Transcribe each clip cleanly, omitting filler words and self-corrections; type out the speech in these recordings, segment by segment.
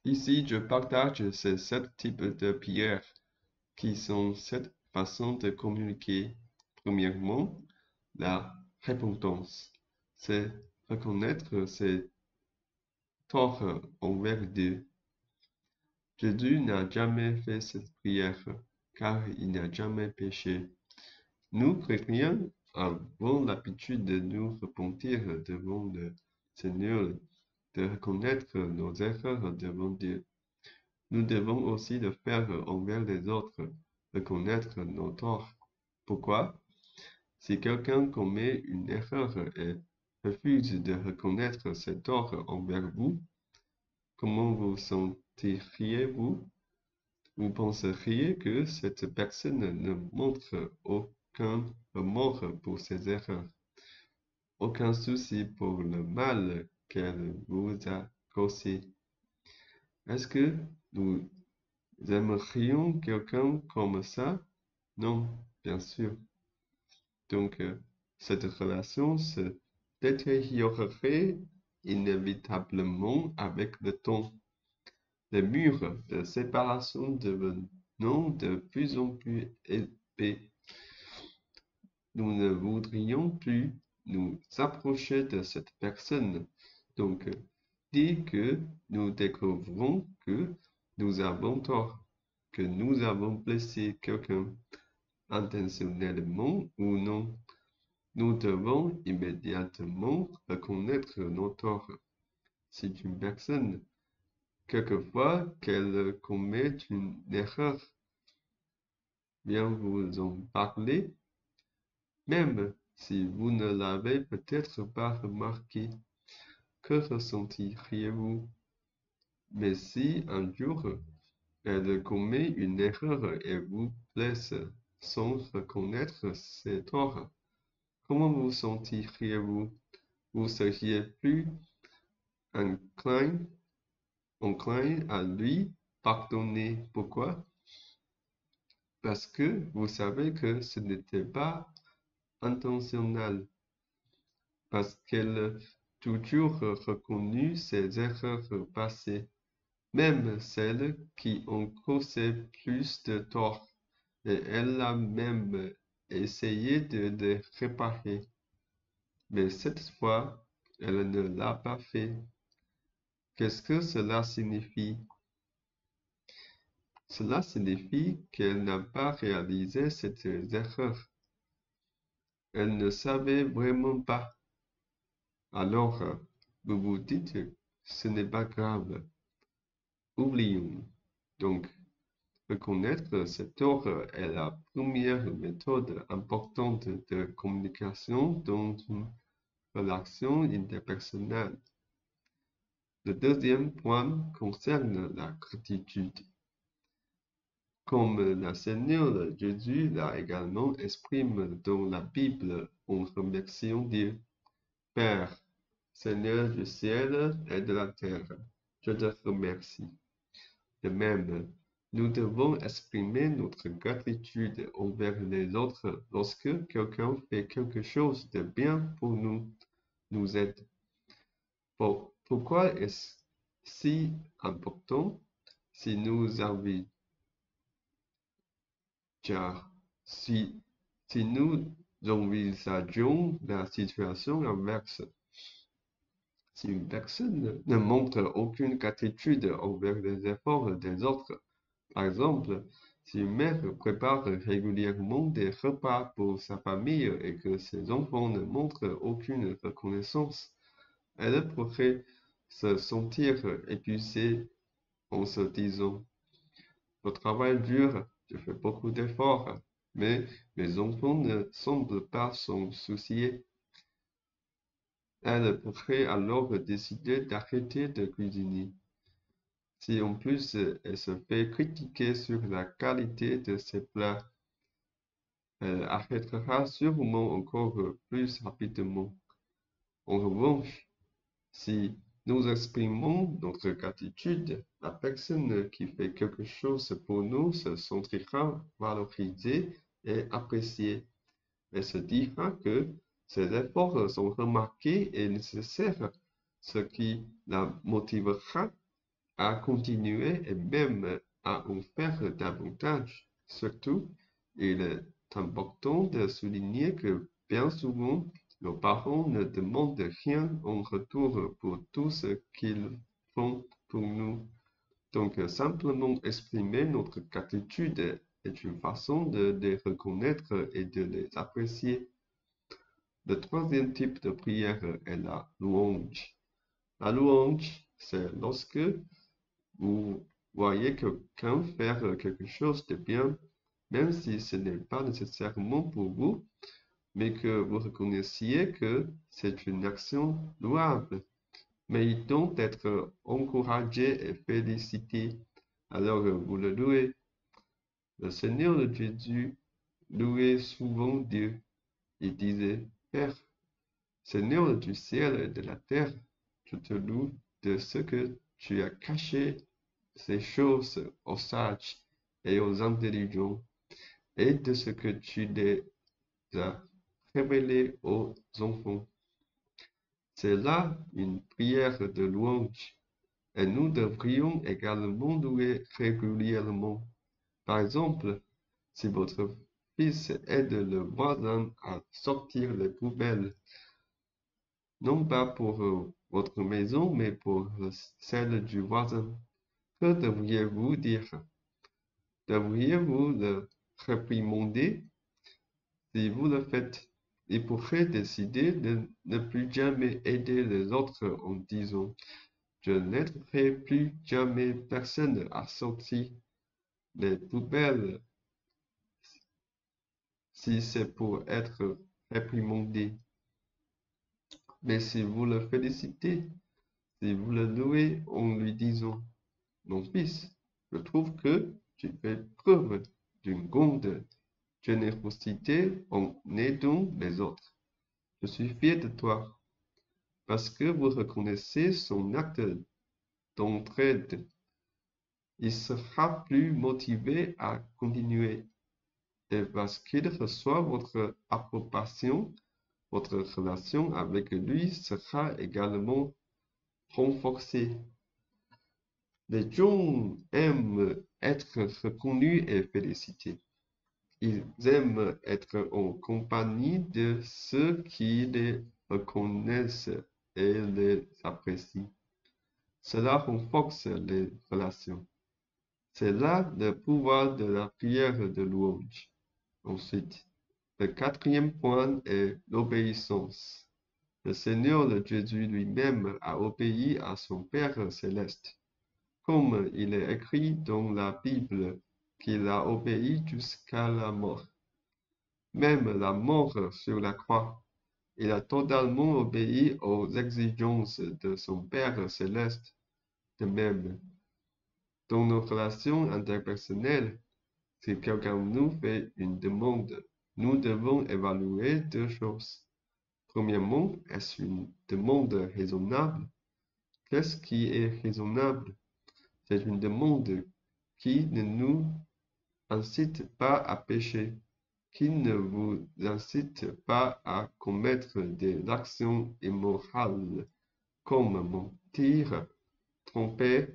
Ici, je partage ces 7 types de pierres qui sont 7 façons de communiquer. Premièrement, la répondance. C'est reconnaître ses torts envers Dieu. Jésus n'a jamais fait cette prière, car il n'a jamais péché. Nous, chrétiens, avons l'habitude de nous repentir devant le Seigneur, de reconnaître nos erreurs devant Dieu. Nous devons aussi le faire envers les autres, reconnaître nos torts. Pourquoi? Si quelqu'un commet une erreur et refuse de reconnaître ses torts envers vous, comment vous sentiriez-vous? Vous penseriez que cette personne ne montre aucun remords pour ses erreurs, aucun souci pour le mal qu'elle vous a causé. Est-ce que nous aimerions quelqu'un comme ça? Non, bien sûr. Donc, cette relation se détériorerait inévitablement avec le temps. Les murs de séparation devenant de plus en plus épais. Nous ne voudrions plus nous approcher de cette personne. Donc, dès que nous découvrons que nous avons tort, que nous avons blessé quelqu'un intentionnellement ou non, nous devons immédiatement reconnaître nos torts. Si une personne, quelquefois qu'elle commet une erreur, vient vous en parler, même si vous ne l'avez peut-être pas remarqué, que ressentiriez-vous? Mais si un jour elle commet une erreur et vous blesse sans reconnaître ses torts, comment vous sentiriez-vous? Vous seriez plus enclin, enclin à lui pardonner. Pourquoi? Parce que vous savez que ce n'était pas intentionnel, parce qu'elle a toujours reconnu ses erreurs passées, même celles qui ont causé plus de tort, et elle a même essayé de les réparer. Mais cette fois, elle ne l'a pas fait. Qu'est-ce que cela signifie? Cela signifie qu'elle n'a pas réalisé cette erreur. Elle ne savait vraiment pas. Alors, vous vous dites, ce n'est pas grave. Oublions. Donc, reconnaître ses torts est la première méthode importante de communication dans une relation interpersonnelle. Le deuxième point concerne la gratitude. Comme le Seigneur Jésus l'a également exprimé dans la Bible en remerciant Dieu. Père, Seigneur du ciel et de la terre, je te remercie. De même, nous devons exprimer notre gratitude envers les autres lorsque quelqu'un fait quelque chose de bien pour nous, nous aide. Pourquoi est-ce si important? Si nous envisageons, si, si nous envisageons la situation inverse, si une personne ne montre aucune gratitude envers les efforts des autres, par exemple, si une mère prépare régulièrement des repas pour sa famille et que ses enfants ne montrent aucune reconnaissance, elle pourrait se sentir épuisée en se disant, le travail dure, je fais beaucoup d'efforts, mais mes enfants ne semblent pas s'en soucier. Elle pourrait alors décider d'arrêter de cuisiner. Si en plus elle se fait critiquer sur la qualité de ses plats, elle arrêtera sûrement encore plus rapidement. En revanche, si nous exprimons notre gratitude, la personne qui fait quelque chose pour nous se sentira valorisée et appréciée. Elle se dira que ses efforts sont remarqués et nécessaires, ce qui la motivera à continuer et même à en faire davantage. Surtout, il est important de souligner que bien souvent, nos parents ne demandent rien en retour pour tout ce qu'ils font pour nous. Donc, simplement exprimer notre gratitude est une façon de les reconnaître et de les apprécier. Le troisième type de prière est la louange. La louange, c'est lorsque vous voyez quelqu'un faire quelque chose de bien, même si ce n'est pas nécessairement pour vous, mais que vous reconnaissiez que c'est une action louable, méritant d'être encouragé et félicité. Alors vous le louez. Le Seigneur de Jésus louait souvent Dieu. Il disait, Père, Seigneur du ciel et de la terre, je te loue de ce que tu as caché ces choses aux sages et aux intelligents, et de ce que tu les as révélées aux enfants. C'est là une prière de louange, et nous devrions également louer régulièrement. Par exemple, si votre fils aide le voisin à sortir les poubelles, non pas pour votre maison, mais pour celle du voisin, que devriez-vous dire? Devriez-vous le réprimander? Si vous le faites, il pourrait décider de ne plus jamais aider les autres en disant, je n'aiderai plus jamais personne à sortir les poubelles si c'est pour être réprimandé. Mais si vous le félicitez, si vous le louez en lui disant, mon fils, je trouve que tu fais preuve d'une grande générosité en aidant les autres. Je suis fier de toi parce que vous reconnaissez son acte d'entraide. Il sera plus motivé à continuer. Et parce qu'il reçoit votre approbation, votre relation avec lui sera également renforcée. Les gens aiment être reconnus et félicités. Ils aiment être en compagnie de ceux qui les reconnaissent et les apprécient. Cela renforce les relations. C'est là le pouvoir de la prière de louange. Ensuite, le quatrième point est l'obéissance. Le Seigneur de Jésus lui-même a obéi à son Père céleste, comme il est écrit dans la Bible qu'il a obéi jusqu'à la mort. Même la mort sur la croix, il a totalement obéi aux exigences de son Père céleste. De même, dans nos relations interpersonnelles, si quelqu'un nous fait une demande, nous devons évaluer deux choses. Premièrement, est-ce une demande raisonnable? Qu'est-ce qui est raisonnable? C'est une demande qui ne nous incite pas à pécher, qui ne vous incite pas à commettre des actions immorales comme mentir, tromper,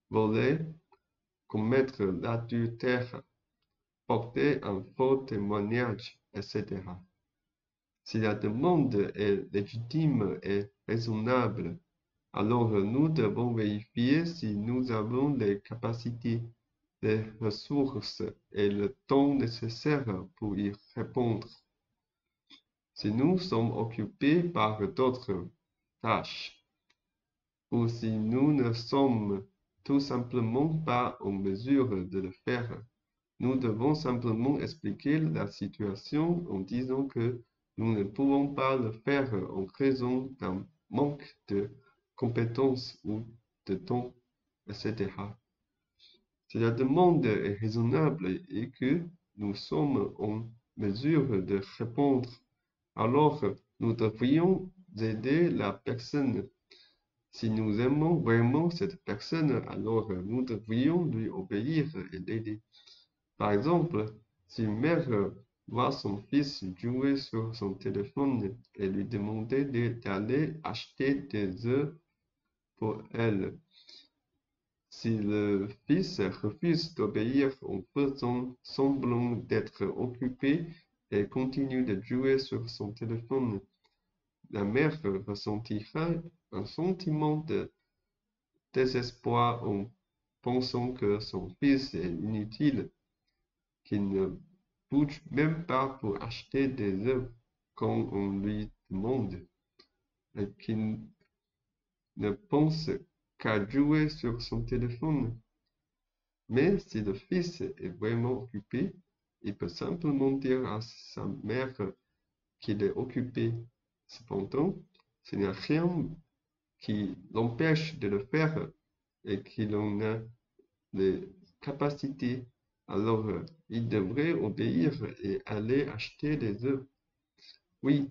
voler, commettre l'adultère, porter un faux témoignage, etc. Si la demande est légitime et raisonnable, alors nous devons vérifier si nous avons les capacités, les ressources et le temps nécessaires pour y répondre. Si nous sommes occupés par d'autres tâches, ou si nous ne sommes tout simplement pas en mesure de le faire, nous devons simplement expliquer la situation en disant que nous ne pouvons pas le faire en raison d'un manque de compétences ou de temps, etc. Si la demande est raisonnable et que nous sommes en mesure de répondre, alors nous devrions aider la personne. Si nous aimons vraiment cette personne, alors nous devrions lui obéir et l'aider. Par exemple, si une mère voit son fils jouer sur son téléphone et lui demander d'aller acheter des œufs pour elle, Si le fils refuse d'obéir en faisant semblant d'être occupé et continue de jouer sur son téléphone, la mère ressentira un sentiment de désespoir en pensant que son fils est inutile, qu'il ne bouge même pas pour acheter des œufs quand on lui demande, et qu'il ne pense qu'à jouer sur son téléphone. Mais si le fils est vraiment occupé, il peut simplement dire à sa mère qu'il est occupé. Cependant, ce n'est rien qui l'empêche de le faire et qu'il en a les capacités. Alors, il devrait obéir et aller acheter des œufs. Oui,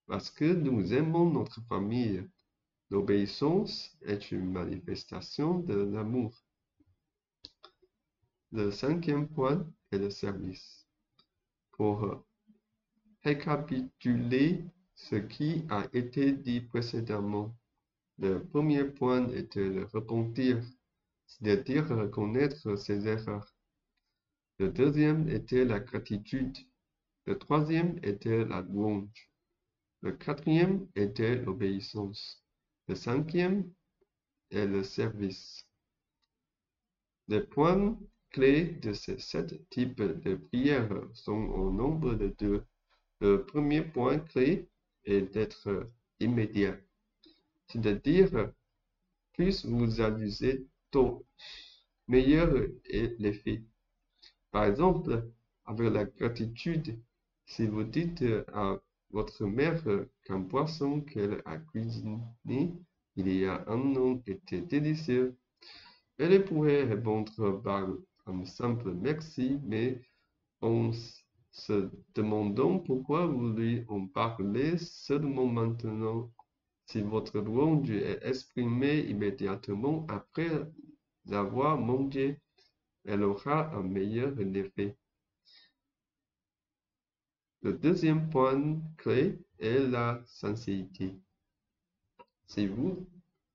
parce que nous aimons notre famille. L'obéissance est une manifestation de l'amour. Le cinquième point est le service. Pour récapituler ce qui a été dit précédemment, le premier point était le repentir, c'est-à-dire reconnaître ses erreurs. Le deuxième était la gratitude. Le troisième était la louange. Le quatrième était l'obéissance. Le cinquième est le service. Les points clés de ces 7 types de prières sont au nombre de 2. Le premier point clé est d'être immédiat, c'est-à-dire plus vous avisez tôt, meilleur est l'effet. Par exemple, avec la gratitude, si vous dites à votre mère qu'un poisson qu'elle a cuisiné il y a un an était délicieux, elle pourrait répondre par un simple merci, mais en se demandant pourquoi vous lui en parlez seulement maintenant. Si votre louange est exprimée immédiatement après l'avoir mangé, elle aura un meilleur effet. Le deuxième point clé est la sincérité.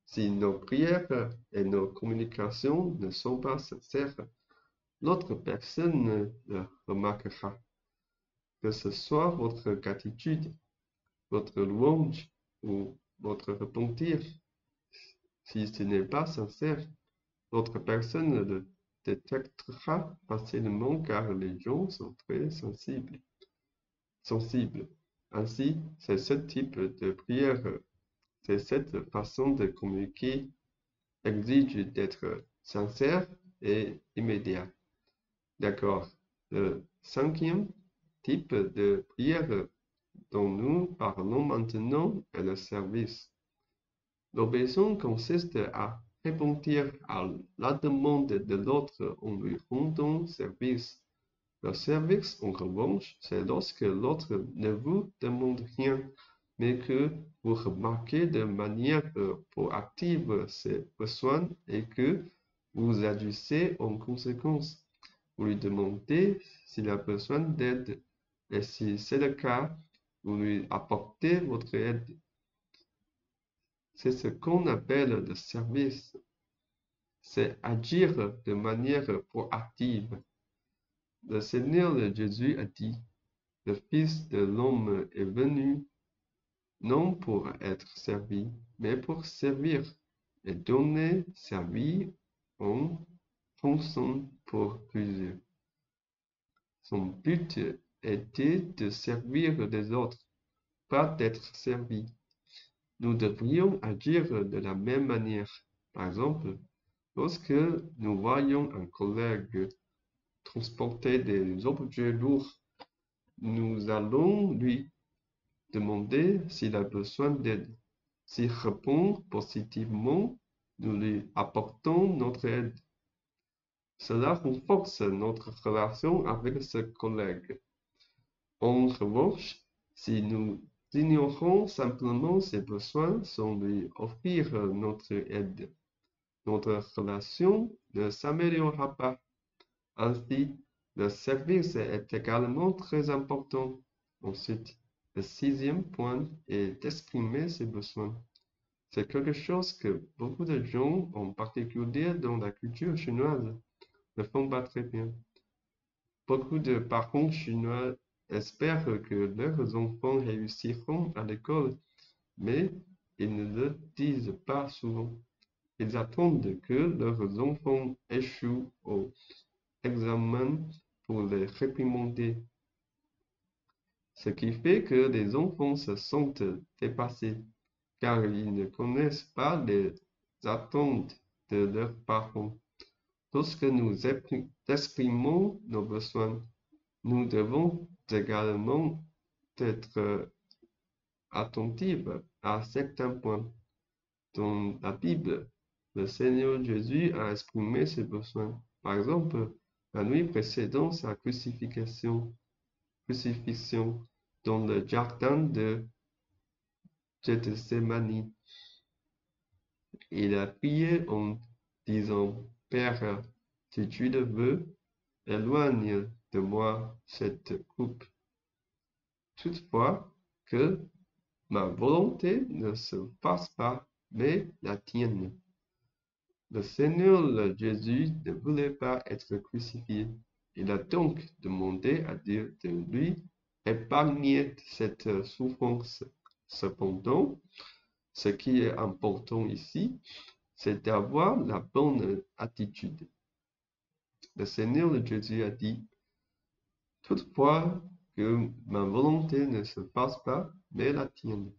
Si nos prières et nos communications ne sont pas sincères, l'autre personne le remarquera. Que ce soit votre gratitude, votre louange ou votre repentir, si ce n'est pas sincère, l'autre personne le détectera facilement car les gens sont très sensibles. Ainsi, c'est ce type de prière, c'est cette façon de communiquer exige d'être sincère et immédiat. D'accord. Le cinquième type de prière dont nous parlons maintenant est le service. L'obéissance consiste à répondre à la demande de l'autre en lui rendant service. Le service, en revanche, c'est lorsque l'autre ne vous demande rien, mais que vous remarquez de manière proactive ses besoins et que vous agissez en conséquence. Vous lui demandez s'il a besoin d'aide et si c'est le cas, vous lui apportez votre aide. C'est ce qu'on appelle le service. C'est agir de manière proactive. Le Seigneur Jésus a dit, le Fils de l'homme est venu non pour être servi, mais pour servir et donner sa vie en rançon pour plusieurs. Son but était de servir les autres, pas d'être servi. Nous devrions agir de la même manière. Par exemple, lorsque nous voyons un collègue transporter des objets lourds, nous allons lui demander s'il a besoin d'aide. S'il répond positivement, nous lui apportons notre aide. Cela renforce notre relation avec ce collègue. En revanche, si nous ignorons simplement ses besoins sans lui offrir notre aide, notre relation ne s'améliorera pas. Ainsi, le service est également très important. Ensuite, le sixième point est d'exprimer ses besoins. C'est quelque chose que beaucoup de gens, en particulier dans la culture chinoise, ne font pas très bien. Beaucoup de parents chinois espèrent que leurs enfants réussiront à l'école, mais ils ne le disent pas souvent. Ils attendent que leurs enfants échouent au examen pour les réprimander, ce qui fait que les enfants se sentent dépassés, car ils ne connaissent pas les attentes de leurs parents. Lorsque nous exprimons nos besoins, nous devons également être attentifs à certains points. Dans la Bible, le Seigneur Jésus a exprimé ses besoins. Par exemple, la nuit précédant sa crucifixion dans le jardin de Gethsemane, il a prié en disant, Père, si tu le veux, éloigne de moi cette coupe. Toutefois, que ma volonté ne se fasse pas, mais la tienne. Le Seigneur Jésus ne voulait pas être crucifié. Il a donc demandé à Dieu de lui épargner cette souffrance. Cependant, ce qui est important ici, c'est d'avoir la bonne attitude. Le Seigneur Jésus a dit, toutefois que ma volonté ne se fasse pas, mais la tienne.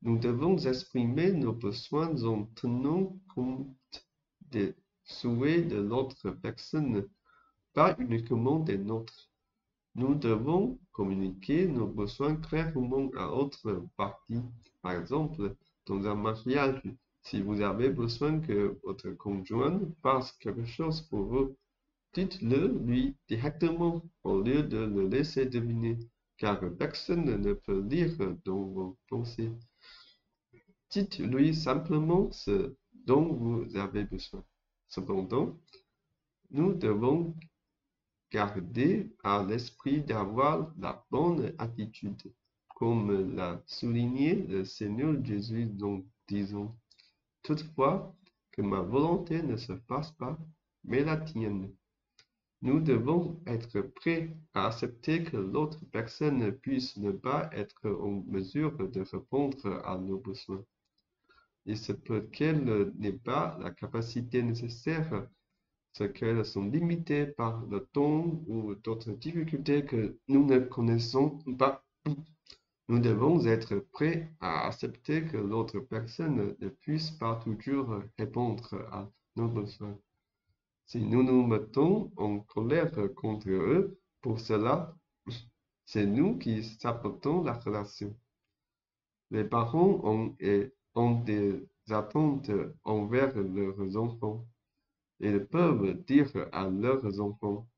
Nous devons exprimer nos besoins en tenant compte des souhaits de l'autre personne, pas uniquement des nôtres. Nous devons communiquer nos besoins clairement à l'autre partie. Par exemple, dans un mariage, si vous avez besoin que votre conjoint fasse quelque chose pour vous, dites-le lui directement au lieu de le laisser deviner, car personne ne peut lire dans vos pensées. Dites-lui simplement ce dont vous avez besoin. Cependant, nous devons garder à l'esprit d'avoir la bonne attitude, comme l'a souligné le Seigneur Jésus en disant, toutefois, que ma volonté ne se fasse pas, mais la tienne. Nous devons être prêts à accepter que l'autre personne puisse ne pas être en mesure de répondre à nos besoins. Il se peut qu'elle n'ait pas la capacité nécessaire, ce qu'elles sont limitées par le temps ou d'autres difficultés que nous ne connaissons pas. Nous devons être prêts à accepter que l'autre personne ne puisse pas toujours répondre à nos besoins. Si nous nous mettons en colère contre eux, pour cela, c'est nous qui sabotons la relation. Les parents ont des attentes envers leurs enfants. Ils peuvent dire à leurs enfants,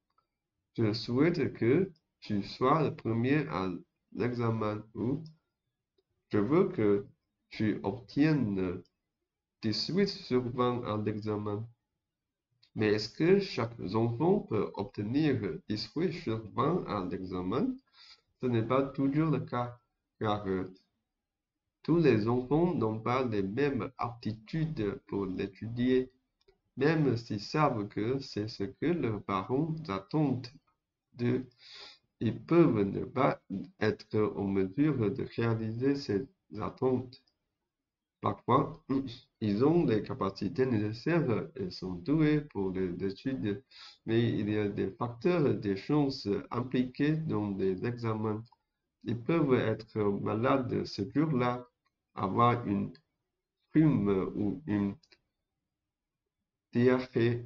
je souhaite que tu sois le premier à l'examen ou je veux que tu obtiennes 18 sur 20 à l'examen. Mais est-ce que chaque enfant peut obtenir 18 sur 20 à l'examen? Ce n'est pas toujours le cas, car tous les enfants n'ont pas les mêmes aptitudes pour l'étudier, même s'ils savent que c'est ce que leurs parents attendent d'eux. Ils peuvent ne pas être en mesure de réaliser ces attentes. Parfois, ils ont les capacités nécessaires et sont doués pour les études, mais il y a des facteurs, des chances impliquées dans les examens. Ils peuvent être malades ce jour-là, avoir une rhume ou une diarrhée,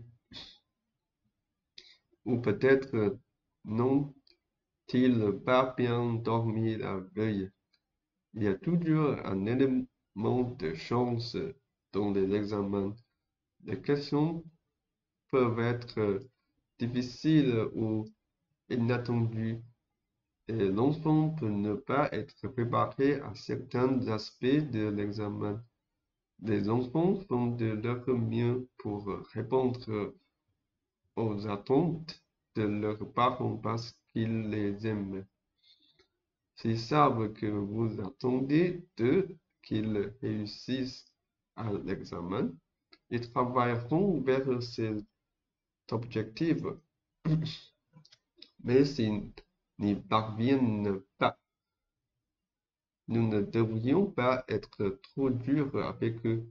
ou peut-être n'ont-ils pas bien dormi la veille. Il y a toujours un élément de chance dans les examens. Les questions peuvent être difficiles ou inattendues et l'enfant peut ne pas être préparé à certains aspects de l'examen. Les enfants font de leur mieux pour répondre aux attentes de leurs parents parce qu'ils les aiment. S'ils savent que vous attendez d'eux qu'ils réussissent, à l'examen. Ils travailleront vers ces objectifs. Mais s'ils n'y parviennent pas, nous ne devrions pas être trop durs avec eux.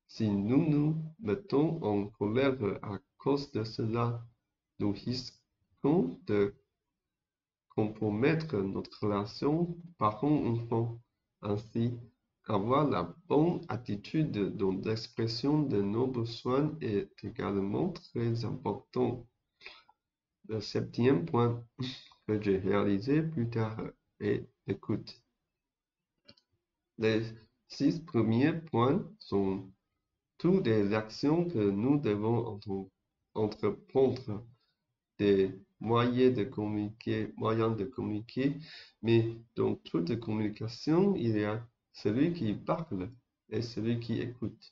Si nous nous mettons en colère à cause de cela, nous risquons de compromettre notre relation parent-enfant. Ainsi, avoir la bonne attitude dans l'expression de nos besoins est également très important. Le septième point que j'ai réalisé plus tard est l'écoute. Les 6 premiers points sont toutes des actions que nous devons entreprendre, des moyens de communiquer, mais dans toute communication, il y a celui qui parle et celui qui écoute.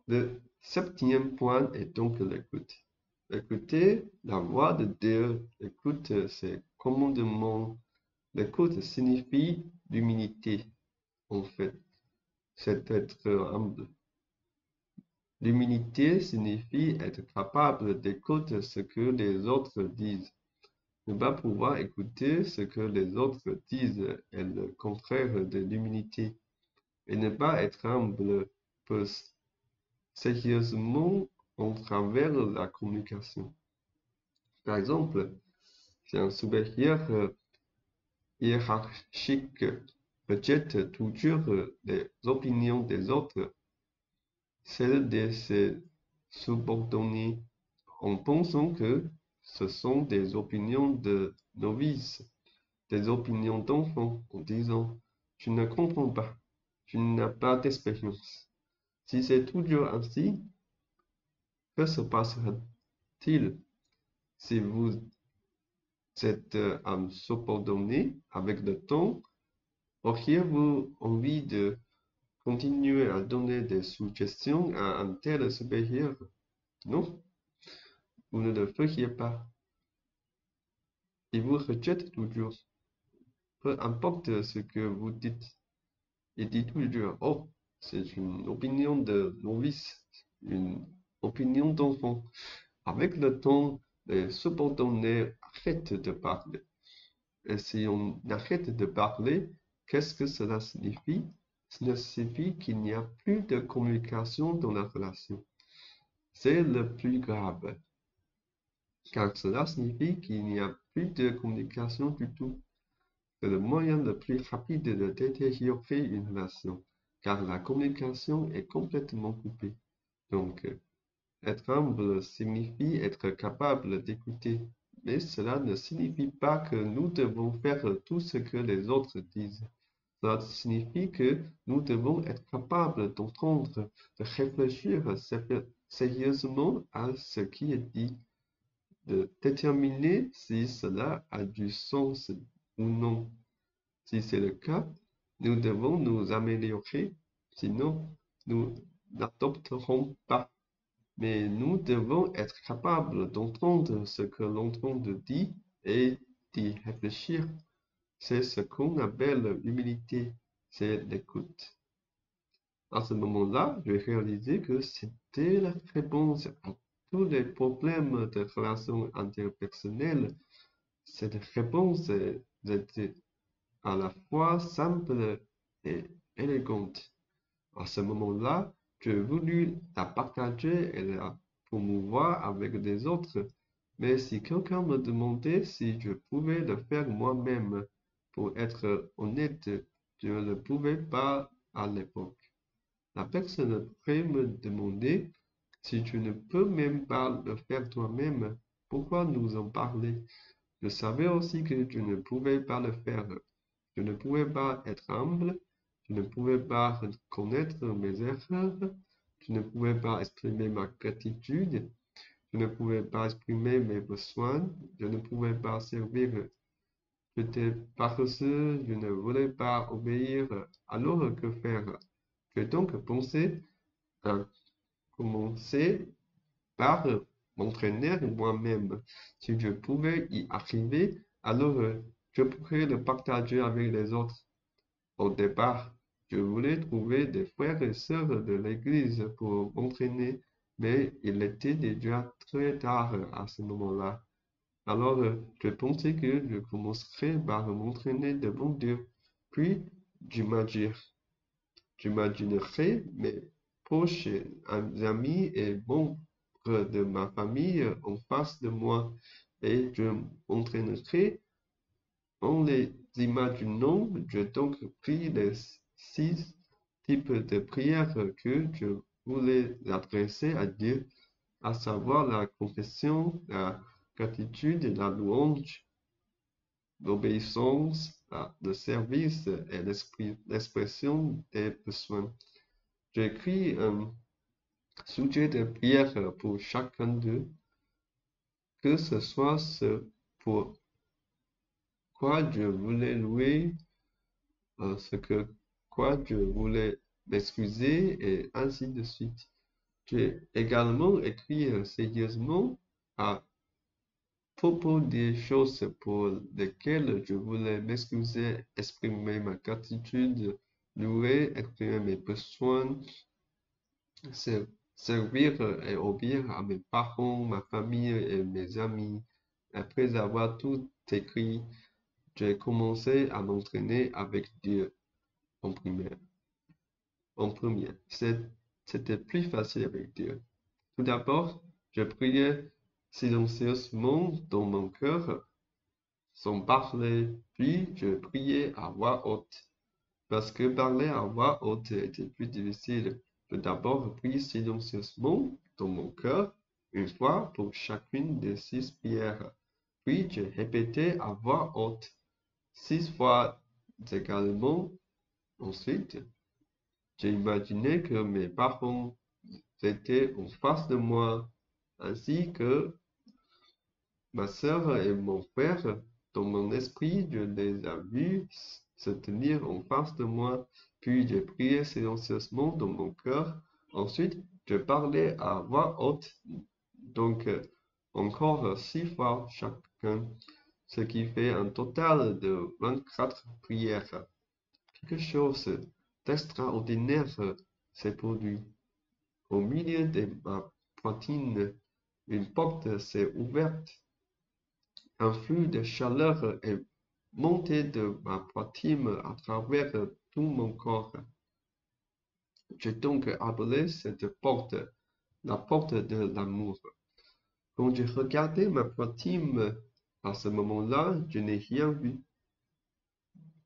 Le septième point est donc l'écoute. Écouter la voix de Dieu, écoute ses commandements. L'écoute signifie l'humilité, en fait. C'est être humble. L'humilité signifie être capable d'écouter ce que les autres disent. Ne pas pouvoir écouter ce que les autres disent est le contraire de l'humilité. Et ne pas être humble peut sérieusement en travers la communication. Par exemple, si un supérieur hiérarchique rejette toujours les opinions des autres, celles de ses subordonnés, en pensant que ce sont des opinions de novices, des opinions d'enfants, en disant « Tu ne comprends pas, tu n'as pas d'expérience ». Si c'est toujours ainsi, que se passera-t-il si vous êtes un subordonné avec le temps? Auriez-vous envie de continuer à donner des suggestions à un tel supérieur? Non, vous ne le feriez pas. Il vous rejette toujours. Peu importe ce que vous dites. Il dit toujours, oh, c'est une opinion de novice, une opinion d'enfant. Avec le temps, les subordonnés arrêtent de parler. Et si on arrête de parler, qu'est-ce que cela signifie? Cela signifie qu'il n'y a plus de communication dans la relation. C'est le plus grave, car cela signifie qu'il n'y a plus de communication du tout. C'est le moyen le plus rapide de détériorer une relation, car la communication est complètement coupée. Donc, être humble signifie être capable d'écouter, mais cela ne signifie pas que nous devons faire tout ce que les autres disent. Cela signifie que nous devons être capables d'entendre, de réfléchir sérieusement à ce qui est dit, de déterminer si cela a du sens ou non. Si c'est le cas, nous devons nous améliorer, sinon nous n'adopterons pas. Mais nous devons être capables d'entendre ce que l'autre dit et d'y réfléchir. C'est ce qu'on appelle l'humilité, c'est l'écoute. À ce moment-là, j'ai réalisé que c'était la réponse à tous les problèmes de relations interpersonnelles. Cette réponse était à la fois simple et élégante. À ce moment-là, j'ai voulu la partager et la promouvoir avec des autres. Mais si quelqu'un me demandait si je pouvais le faire moi-même, pour être honnête, je ne le pouvais pas à l'époque. La personne pourrait me demander si tu ne peux même pas le faire toi-même, pourquoi nous en parler? Je savais aussi que je ne pouvais pas le faire. Je ne pouvais pas être humble, je ne pouvais pas reconnaître mes erreurs, je ne pouvais pas exprimer ma gratitude, je ne pouvais pas exprimer mes besoins, je ne pouvais pas servir. J'étais paresseux, je ne voulais pas obéir, alors que faire? J'ai donc pensé à commencer par m'entraîner moi-même. Si je pouvais y arriver, alors je pourrais le partager avec les autres. Au départ, Je voulais trouver des frères et sœurs de l'église pour m'entraîner, mais il était déjà très tard à ce moment-là. Alors, je pensais que je commencerais par m'entraîner devant Dieu. Puis, j'imagine- j'imaginerais mes proches amis et membres de ma famille en face de moi et je m'entraînerais en les imaginant. J'ai donc pris les 6 types de prières que je voulais adresser à Dieu, à savoir la confession, la gratitude, la louange, l'obéissance, le service et l'expression des besoins. J'écris un sujet de prière pour chacun d'eux, que ce soit ce pour quoi je voulais louer, ce que quoi je voulais m'excuser, et ainsi de suite. J'ai également écrit sérieusement à propos des choses pour lesquelles je voulais m'excuser, exprimer ma gratitude, louer, exprimer mes besoins, servir et obéir à mes parents, ma famille et mes amis. Après avoir tout écrit, j'ai commencé à m'entraîner avec Dieu en primaire. En premier, c'était plus facile avec Dieu. Tout d'abord, je priais silencieusement dans mon cœur, sans parler, puis je priais à voix haute. Parce que parler à voix haute était plus difficile. Je d'abord priais silencieusement dans mon cœur, une fois pour chacune des 6 prières. Puis je répétais à voix haute, 6 fois également. Ensuite, j'ai imaginé que mes parents étaient en face de moi, ainsi que ma sœur et mon frère. Dans mon esprit, je les ai vus se tenir en face de moi, puis j'ai prié silencieusement dans mon cœur. Ensuite, je parlais à voix haute, donc encore 6 fois chacun, ce qui fait un total de 24 prières. Quelque chose d'extraordinaire s'est produit. Au milieu de ma poitrine, une porte s'est ouverte. Un flux de chaleur est monté de ma poitrine à travers tout mon corps. J'ai donc appelé cette porte la porte de l'amour. Quand j'ai regardé ma poitrine, à ce moment-là, je n'ai rien vu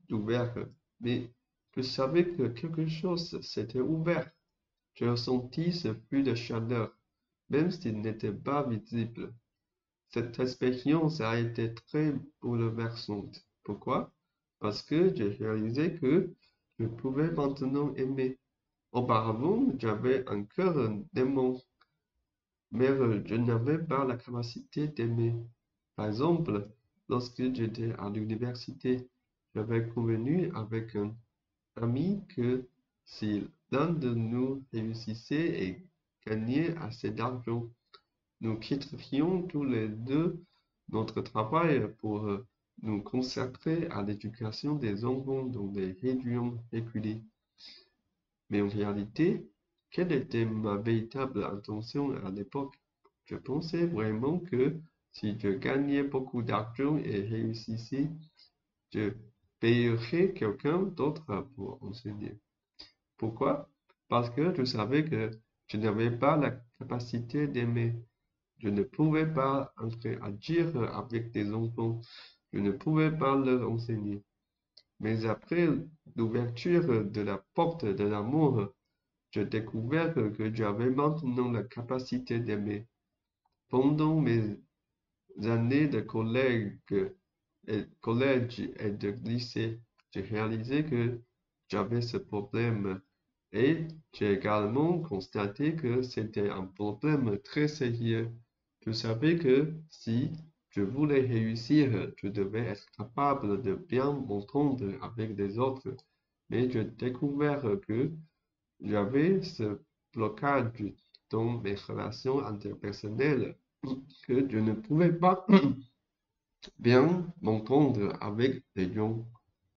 d'ouvert, mais je savais que quelque chose s'était ouvert. J'ai ressenti ce flux de chaleur, même s'il n'était pas visible. Cette expérience a été très bouleversante. Pourquoi? Parce que j'ai réalisé que je pouvais maintenant aimer. Auparavant, j'avais un cœur d'aimant, mais je n'avais pas la capacité d'aimer. Par exemple, lorsque j'étais à l'université, j'avais convenu avec un ami que si l'un de nous réussissait et gagnait assez d'argent, nous quitterions tous les deux notre travail pour nous consacrer à l'éducation des enfants dans des régions reculées. Mais en réalité, quelle était ma véritable intention à l'époque? Je pensais vraiment que si je gagnais beaucoup d'argent et réussissais, je payerais quelqu'un d'autre pour enseigner. Pourquoi? Parce que je savais que je n'avais pas la capacité d'aimer. Je ne pouvais pas interagir avec des enfants. Je ne pouvais pas leur enseigner. Mais après l'ouverture de la porte de l'amour, j'ai découvert que j'avais maintenant la capacité d'aimer. Pendant mes années de collège et de lycée, j'ai réalisé que j'avais ce problème et j'ai également constaté que c'était un problème très sérieux. Je savais que si je voulais réussir, je devais être capable de bien m'entendre avec les autres. Mais j'ai découvert que j'avais ce blocage dans mes relations interpersonnelles, que je ne pouvais pas bien m'entendre avec les gens.